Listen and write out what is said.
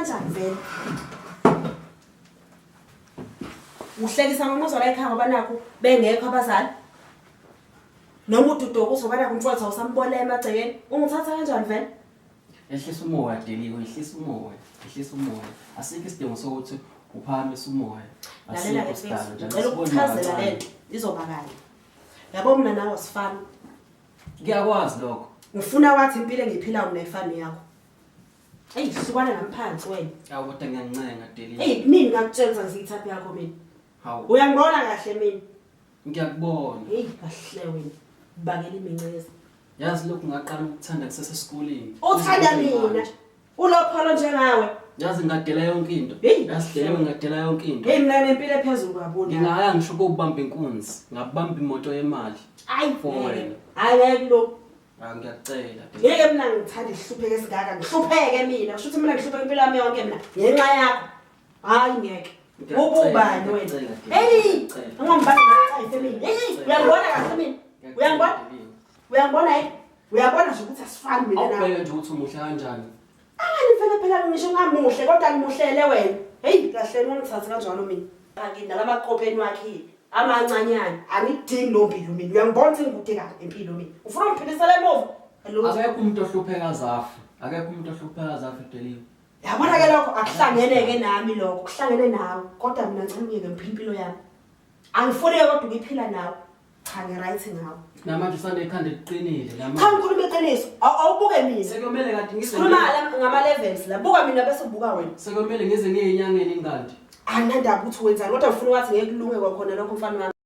kanjani vele? Uhlekisa amamuzo la ekhaya ngoba nakho bengekho abazali. Noma ududuka uzoba nakho umfowethu awusambona emagcekeni. Ungithatha kanjani vele? Ehlisa umoya Deliwe, ehlisa umoya, ehlisa umoya. Asikho isidingo sokuthi uphakamisa umoya. Lalela ke mfethu, ngicela ukuchazela lento izoba kanye. Yabo mina nawe sifana. Ngiyakwazi lokho. Ngifuna wathi impilo engiphilayo nefani yakho. Hey, hlukana namphansi wena. Awu kodwa ngiyancenga Deliwe. Hey, nini ngakutshela ngizithathe yakho mina? Hawu. Uyangibona kahle mina. Ngiyakubona. Hey, kahle wena. Bakela iminceza. Yazi lokhu ngaqala ukuthanda kusesesikoleni. Uthanda mina. Ulopholo njengawe. Yazi ngadela yonke into. Yazi Deliwe ngadela yonke into. Hey, mina nempilo ephezulu kabona. Ngingaya ngisho ukubamba inkunzi, ngabamba imoto yemali. Ayi for wena. Hayi lo. Ngiyacela Ngeke mina ngithanda ihlupheke esingaka, ngihlupheke mina. Kusho ukuthi mina ngihlupheke impilo yami yonke mina. Ngenxa yakho. Hayi ngeke. Ububani wena? Hey, ungambani ngathi mina. Hey, uyangibona kahle mina. Uyangibona? Uyangibona yini? Uyabona nje ukuthi asifani mina nawe. Awubheke nje ukuthi umuhle kanjani. Angani phela ngisho ngamuhle kodwa ngimuhlele wena. Hey, kahle ungithatha kanjalo mina. Nginalabaqopheni wakhe amancanyana. Angidingi lo mpilo mina. Uyangibona ukuthi ngikude kahle empilo mina. Ufuna ungiphilisele emuva? Akekho umuntu ohlupheka zafu. Akekho umuntu ohlupheka zafu Deliwe. Yabona ke lokho akuhlangeneke nami lokho. Kuhlangene nawe. Kodwa mina ngicela ungiyeke ngiphila impilo yami. Angifuni kodwa uyiphila nawe. Cha ngiright ngawe. Namanje usande ikhanda liqinile Cha ngikhuluma iqiniso. Awubuke mina. Sekumele kade ngize. Khuluma ngama levels la. Buka mina bese ubuka wena. Sekumele ngize ngiyenyangeni ingadi. Anandaba ukuthi wenzani kodwa ufuna wathi ngeke kulunge kwakhona lokho mfana wami.